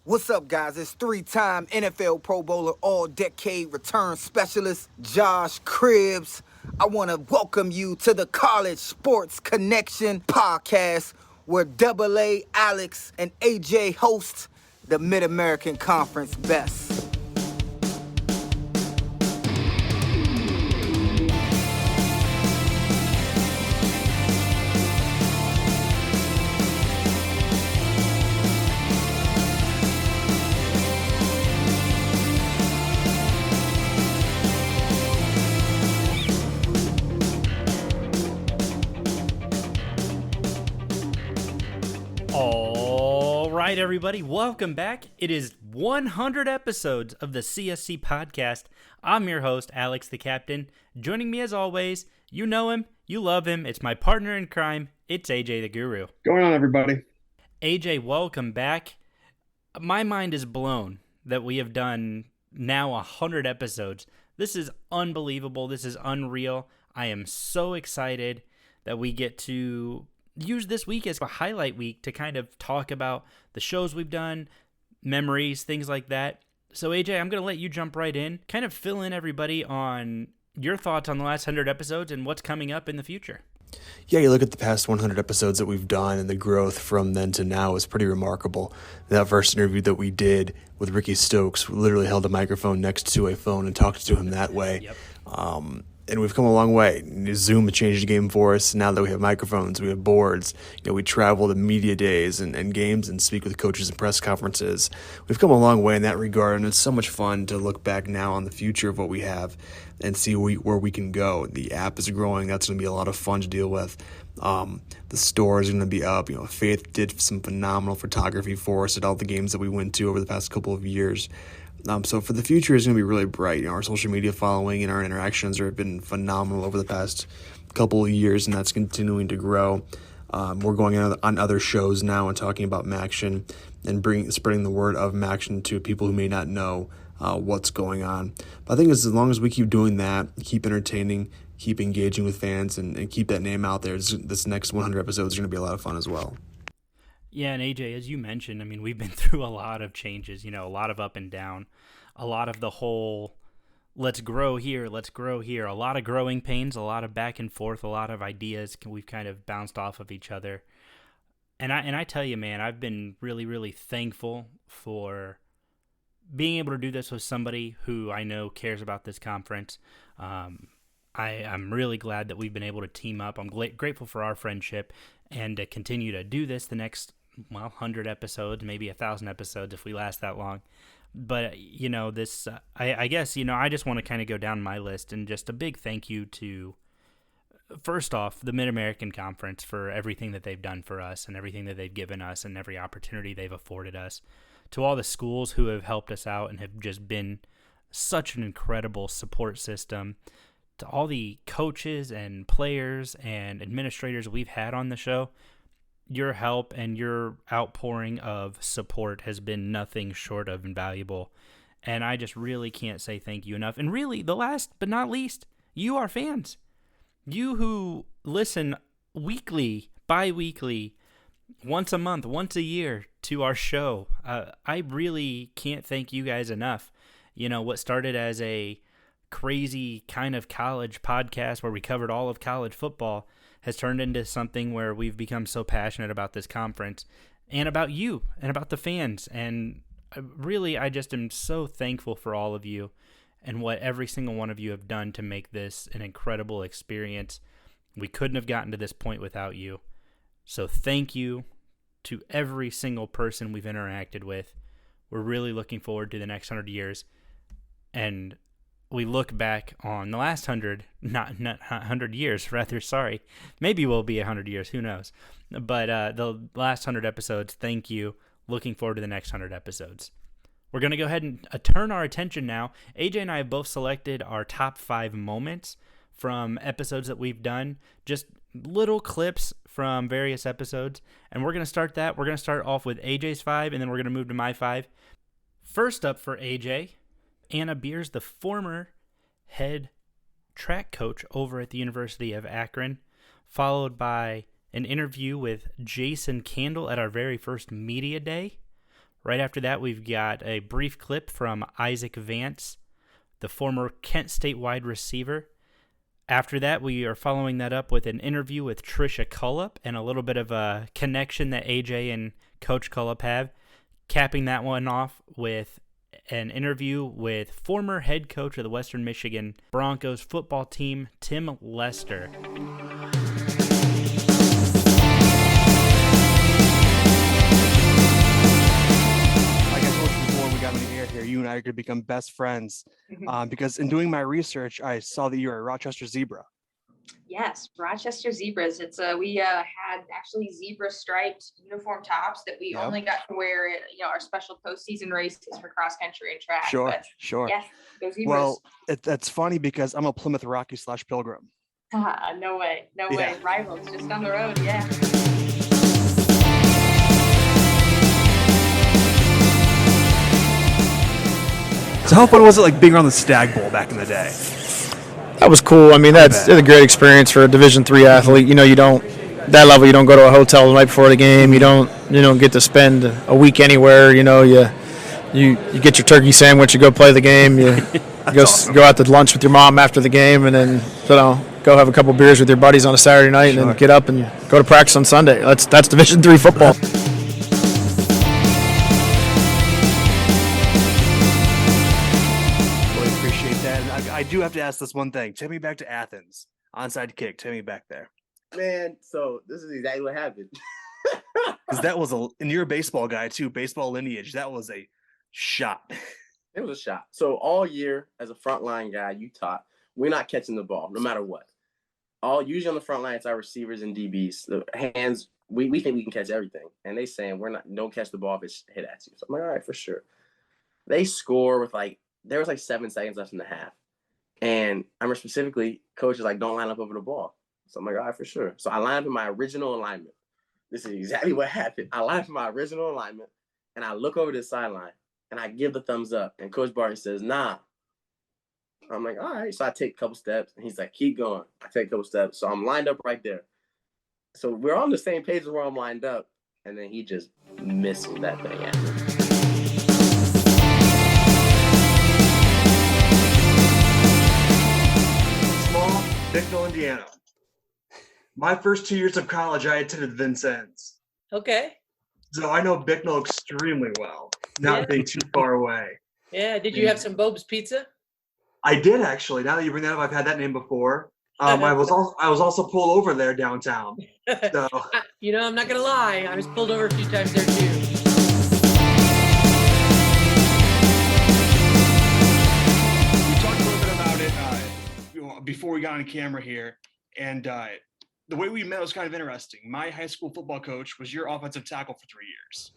What's up, guys? It's three-time NFL Pro Bowler, all-decade return specialist, Josh Cribbs. I want to welcome you to the College Sports Connection podcast, where Double A, Alex, and AJ host the Mid-American Conference Best. All right, everybody, welcome back. It is 100 episodes of the CSC podcast. I'm your host, Alex the Captain. Joining me as always, you know him, you love him. It's my partner in crime. It's AJ the Guru. Going on, everybody? AJ, welcome back. My mind is blown that we have done now 100 episodes. This is unbelievable. This is unreal. I am so excited that we get to use this week as a highlight week to kind of talk about the shows we've done, memories, things like that. So AJ, I'm going to let you jump right in, kind of fill in everybody on your thoughts on the last 100 episodes and what's coming up in the future. Yeah, you look at the past 100 episodes that we've done, and the growth from then to now is pretty remarkable. That first interview that we did with Ricky Stokes, we literally held a microphone next to a phone and talked to him that way. Yep. And we've come a long way. Zoom changed the game for us. Now that we have microphones, we have boards. We travel to media days and games and speak with coaches and press conferences. We've come a long way in that regard, and it's so much fun to look back now on the future of what we have and see where we can go. The app is growing. That's going to be a lot of fun to deal with. The store is going to be up. Faith did some phenomenal photography for us at all the games that we went to over the past couple of years. So for the future is going to be really bright. Our social media following and our interactions have been phenomenal over the past couple of years, and that's continuing to grow. We're going on other shows now and talking about Maction and spreading the word of Maction to people who may not know what's going on. But I think as long as we keep doing that, keep entertaining, keep engaging with fans, and keep that name out there, this next 100 episodes is going to be a lot of fun as well. Yeah, and AJ, as you mentioned, I mean, we've been through a lot of changes, a lot of up and down, a lot of the whole let's grow here, a lot of growing pains, a lot of back and forth, a lot of ideas we've kind of bounced off of each other. And I tell you, man, I've been really, really thankful for being able to do this with somebody who I know cares about this conference. I'm really glad that we've been able to team up. I'm grateful for our friendship and to continue to do this the next 100 episodes, maybe 1,000 episodes if we last that long. But, this, I guess, I just want to kind of go down my list and just a big thank you to, first off, the Mid-American Conference for everything that they've done for us and everything that they've given us and every opportunity they've afforded us. To all the schools who have helped us out and have just been such an incredible support system. To all the coaches and players and administrators we've had on the show, your help and your outpouring of support has been nothing short of invaluable. And I just really can't say thank you enough. And really, the last but not least, you, our fans. You who listen weekly, bi-weekly, once a month, once a year to our show. I really can't thank you guys enough. What started as a crazy kind of college podcast where we covered all of college football has turned into something where we've become so passionate about this conference and about you and about the fans. And really, I just am so thankful for all of you and what every single one of you have done to make this an incredible experience. We couldn't have gotten to this point without you. So thank you to every single person we've interacted with. We're really looking forward to the next 100 years. And we look back on the last 100, not 100 years, rather, sorry. Maybe we'll be 100 years, who knows. But the last 100 episodes, thank you. Looking forward to the next 100 episodes. We're going to go ahead and turn our attention now. AJ and I have both selected our top 5 moments from episodes that we've done, just little clips from various episodes. And we're going to start that. We're going to start off with AJ's 5, and then we're going to move to my 5. First up for AJ, Anna Beers, the former head track coach over at the University of Akron, followed by an interview with Jason Candle at our very first media day, Right after that, we've got a brief clip from Isaac Vance, the former Kent State wide receiver. After that, we are following that up with an interview with Tricia Cullop and a little bit of a connection that AJ and Coach Cullop have. Capping that one off with an interview with former head coach of the Western Michigan Broncos football team, Tim Lester. Here, you and I are going to become best friends because in doing my research, I saw that you're a Rochester Zebra. Yes, Rochester Zebras. It's we had actually zebra striped uniform tops that we only got to wear at our special postseason races for cross country and track. Sure. Yes, go Zebras. Well, that's funny because I'm a Plymouth Rocky / Pilgrim. No way. Rivals just down the road. Yeah. So how fun was it like being on the Stag Bowl back in the day? That was cool. I mean, that's a great experience for a Division III athlete. You don't that level. You don't go to a hotel the night before the game. You don't get to spend a week anywhere. You get your turkey sandwich. You go play the game. You go out to lunch with your mom after the game, and then go have a couple beers with your buddies on a Saturday night, and then get up and go to practice on Sunday. That's Division III football. I do have to ask this one thing. Take me back to Athens. Onside kick. Take me back there. Man, so this is exactly what happened. Because that was and you're a baseball guy too, baseball lineage. That was a shot. It was a shot. So all year, as a frontline guy, you taught, we're not catching the ball, no matter what. Usually on the front line, it's our receivers and DBs. The hands, we think we can catch everything. And they saying, don't catch the ball if it's hit at you. So I'm like, all right, for sure. They score with there was 7 seconds left in the half. And I remember specifically, coach is like, don't line up over the ball. So I'm like, all right, for sure. So I lined up in my original alignment. This is exactly what happened. I lined up in my original alignment, and I look over the sideline, and I give the thumbs up. And Coach Barton says, nah. I'm like, all right. So I take a couple steps, and he's like, keep going. I take a couple steps. So I'm lined up right there. So we're on the same page as where I'm lined up. And then he just misses that thing at me. Bicknell, Indiana. My first 2 years of college, I attended Vincennes. Okay. So I know Bicknell extremely well, not being too far away. Yeah. Did you have some Bob's Pizza? I did actually. Now that you bring that up, I've had that name before. I was also pulled over there downtown. So I'm not gonna lie. I was pulled over a few times there too. Before we got on camera here, and the way we met was kind of interesting. My high school football coach was your offensive tackle for 3 years,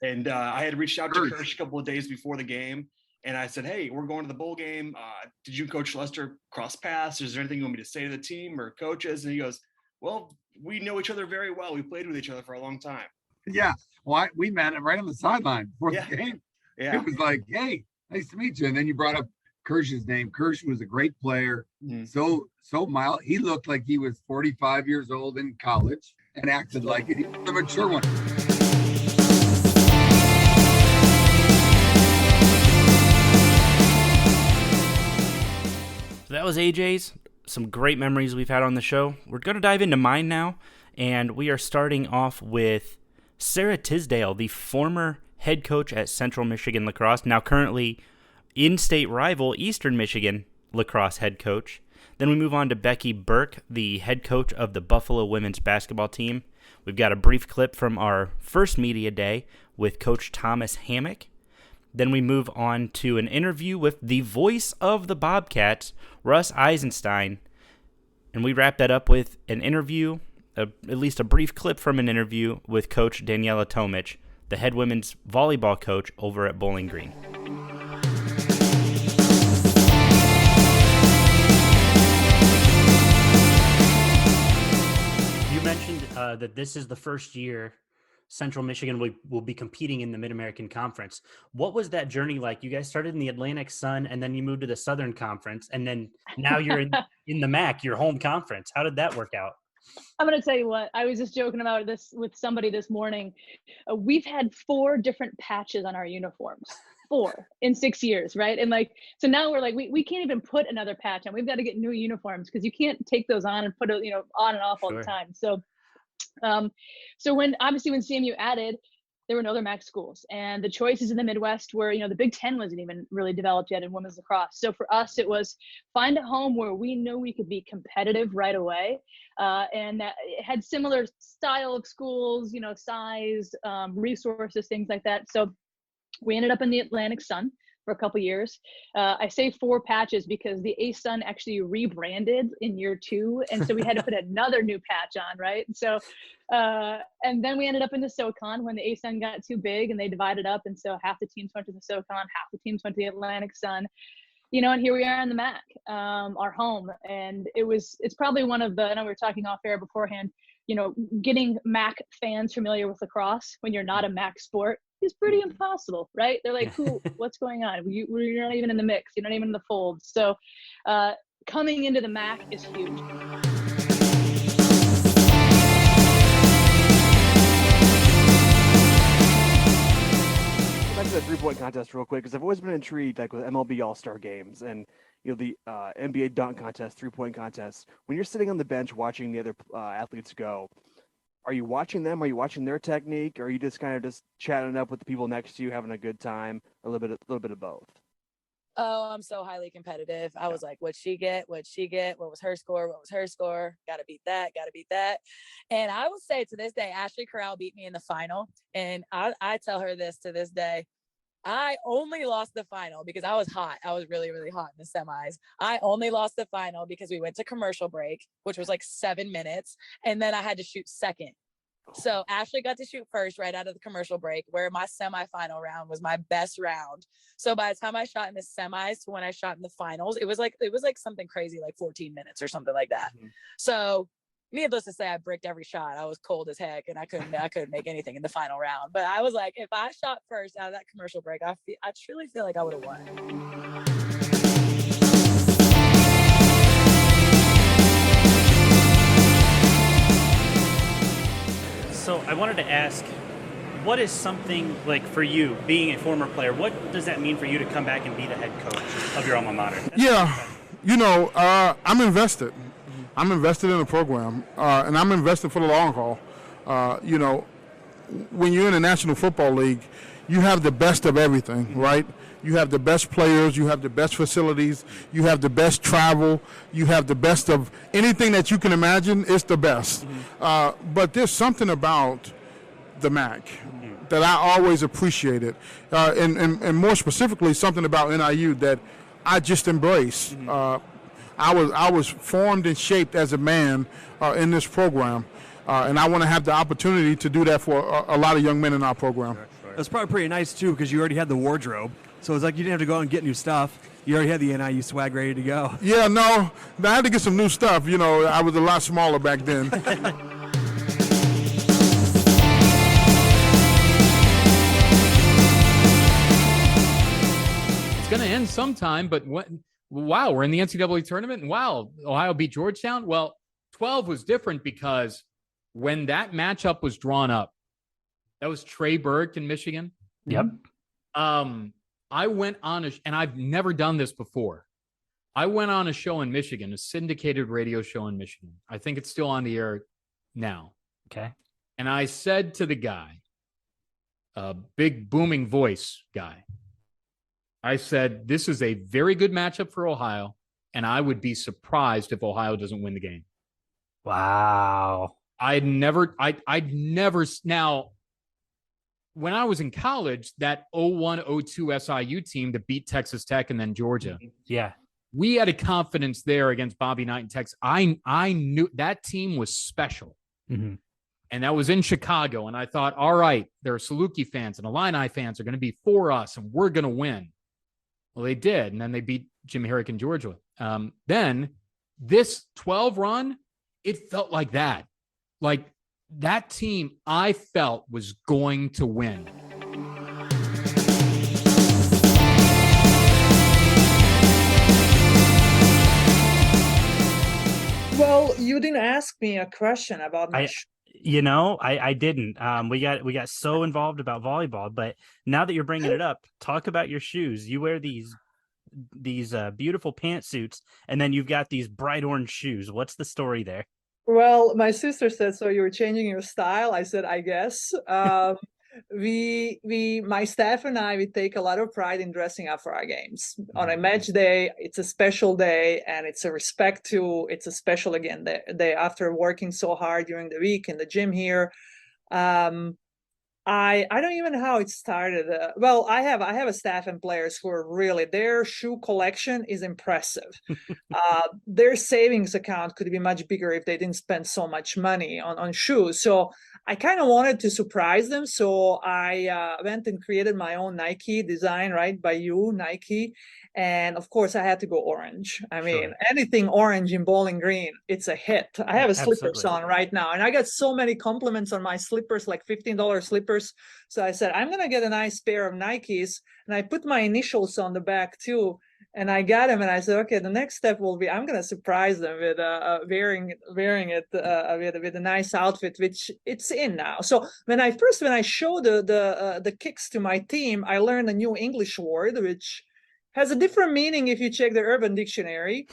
and I had reached out to Kirsch a couple of days before the game, and I said, hey, we're going to the bowl game. Did you and Coach Lester cross paths? Is there anything you want me to say to the team or coaches? And he goes, well, we know each other very well. We played with each other for a long time. Yeah, well, we met right on the sideline before the game. Yeah. It was like, hey, nice to meet you. And then you brought up Kirsch's name. Kirsch was a great player. So mild. He looked like he was 45 years old in college and acted like he was a mature one. So that was AJ's. Some great memories we've had on the show. We're going to dive into mine now, and we are starting off with Sara Tisdale, the former head coach at Central Michigan Lacrosse, now currently in-state rival Eastern Michigan Lacrosse head coach. Then we move on to Becky Burke, the head coach of the Buffalo women's basketball team. We've got a brief clip from our first media day with Coach Thomas Hammock. Then we move on to an interview with the voice of the Bobcats, Russ Eisenstein. And we wrap that up with an interview, at least a brief clip from an interview with Coach Daniela Tomic, the head women's volleyball coach over at Bowling Green. You mentioned that this is the first year Central Michigan will be competing in the Mid-American Conference. What was that journey like? You guys started in the Atlantic Sun, and then you moved to the Southern Conference, and then now you're in the MAC, your home conference. How did that work out? I'm going to tell you what, I was just joking about this with somebody this morning. We've had 4 different patches on our uniforms, 4 in 6 years, right? And like, so now we're like, we can't even put another patch on. We've got to get new uniforms because you can't take those on and put it, on and off all the time. So, so when CMU added, there were no other MAC schools, and the choices in the Midwest were, the Big Ten wasn't even really developed yet in women's lacrosse. So for us, it was find a home where we knew we could be competitive right away, and that it had similar style of schools, size, resources, things like that. So we ended up in the Atlantic Sun for a couple years. I say 4 patches because the A-Sun actually rebranded in year 2. And so we had to put another new patch on, right? So, and then we ended up in the SoCon when the A-Sun got too big and they divided up. And so half the teams went to the SoCon, half the teams went to the Atlantic Sun, and here we are in the MAC, our home. And it's probably one of the, I know we were talking off air beforehand, getting MAC fans familiar with lacrosse when you're not a MAC sport is pretty impossible, right? They're like, what's going on? You're not even in the mix. You're not even in the fold. So coming into the MAC is huge. Back to the 3-point contest real quick, because I've always been intrigued, like with MLB All-Star games and the NBA dunk contest, 3-point contest. When you're sitting on the bench watching the other athletes go, are you watching them? Are you watching their technique? Or are you just kind of just chatting up with the people next to you, having a good time? A little bit of both. Oh, I'm so highly competitive. I was like, what'd she get? What'd she get? What was her score? What was her score? Gotta beat that. Gotta beat that. And I will say to this day, Ashley Corral beat me in the final. And I tell her this to this day. I only lost the final because I was hot. I was really, really hot in the semis. I only lost the final because we went to commercial break, which was like 7 minutes. And then I had to shoot second. So Ashley got to shoot first right out of the commercial break, where my semifinal round was my best round. So by the time I shot in the semis to when I shot in the finals, it was like something crazy, like 14 minutes or something like that. Mm-hmm. So needless to say, I bricked every shot. I was cold as heck, and I couldn't make anything in the final round. But I was like, if I shot first out of that commercial break, I truly feel like I would have won. So I wanted to ask, what is something like for you, being a former player, what does that mean for you to come back and be the head coach of your alma mater? I'm invested. I'm invested in the program, and I'm invested for the long haul. When you're in the National Football League, you have the best of everything, right? You have the best players, you have the best facilities, you have the best travel, you have the best of anything that you can imagine. It's the best. But there's something about the MAC that I always appreciated, and more specifically, something about NIU that I just embrace. I was formed and shaped as a man in this program, and I want to have the opportunity to do that for a lot of young men in our program. That's probably pretty nice, too, because you already had the wardrobe. So it's like you didn't have to go out and get new stuff. You already had the NIU swag ready to go. Yeah, no, I had to get some new stuff. I was a lot smaller back then. It's going to end sometime, but wow, we're in the NCAA tournament, and wow, Ohio beat Georgetown. Well, 12 was different because when that matchup was drawn up, that was Trey Burke in Michigan. Yep. I went on and I've never done this before. I went on a show in Michigan, a syndicated radio show in Michigan. I think it's still on the air now. Okay. And I said to the guy, a big booming voice guy, I said, this is a very good matchup for Ohio, and I would be surprised if Ohio doesn't win the game. Wow. I'd never, now, when I was in college, that 01-02 SIU team that beat Texas Tech and then Georgia. Yeah. We had a confidence there against Bobby Knight and Texas. I knew that team was special. Mm-hmm. And that was in Chicago. And I thought, all right, there are Saluki fans and Illini fans are going to be for us, and we're going to win. Well, they did. And then they beat Jim Herrick in Georgia. Then this 12 run, it felt like that. Like that team I felt was going to win. Well, you you didn't ask me a question about my I didn't. We got so involved about volleyball, but now that you're bringing it up, talk about your shoes. You wear these beautiful pantsuits, and then you've got these bright orange shoes. What's the story there? Well, my sister said, so you're changing your style? I said, I guess. My staff and I, we take a lot of pride in dressing up for our games. On a match day, it's a special day, and it's a special, again, day after working so hard during the week in the gym here. I don't even know how it started. Well, I have a staff and players who are really, their shoe collection is impressive. Their savings account could be much bigger if they didn't spend so much money on shoes. So I kind of wanted to surprise them. So I went and created my own Nike design, right, by you, Nike. And of course, I had to go orange. I mean, anything orange in Bowling Green, it's a hit. I have a slippers on right now, and I got so many compliments on my slippers, like $15 slippers. So I said, I'm going to get a nice pair of Nikes, and I put my initials on the back too. And I got them, and I said, okay, the next step will be I'm going to surprise them with wearing it with a nice outfit, which it's in now. So when I showed the kicks to my team, I learned a new English word, which has a different meaning if you check the Urban Dictionary.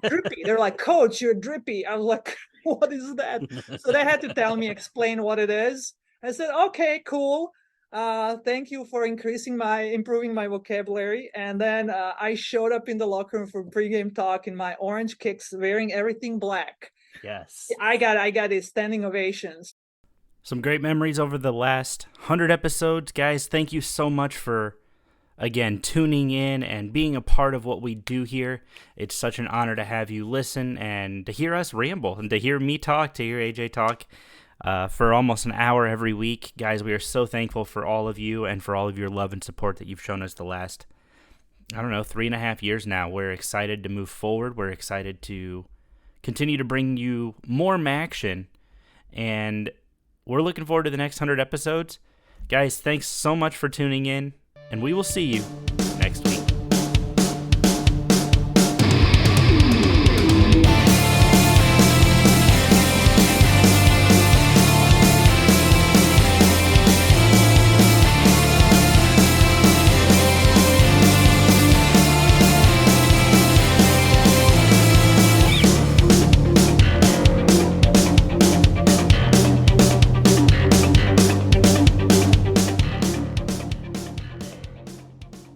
Drippy. They're like, Coach, you're drippy. I was like, what is that? So they had to explain what it is. I said, okay, cool. Thank you for improving my vocabulary. And then I showed up in the locker room for pregame talk in my orange kicks, wearing everything black. Yes. I got these standing ovations. Some great memories over the last 100 episodes. Guys, thank you so much for, again, tuning in and being a part of what we do here. It's such an honor to have you listen and to hear us ramble and to hear me talk, to hear AJ talk for almost an hour every week. Guys, we are so thankful for all of you and for all of your love and support that you've shown us the last, 3.5 years now. We're excited to move forward. We're excited to continue to bring you more action, and we're looking forward to the next 100 episodes. Guys, thanks so much for tuning in, and we will see you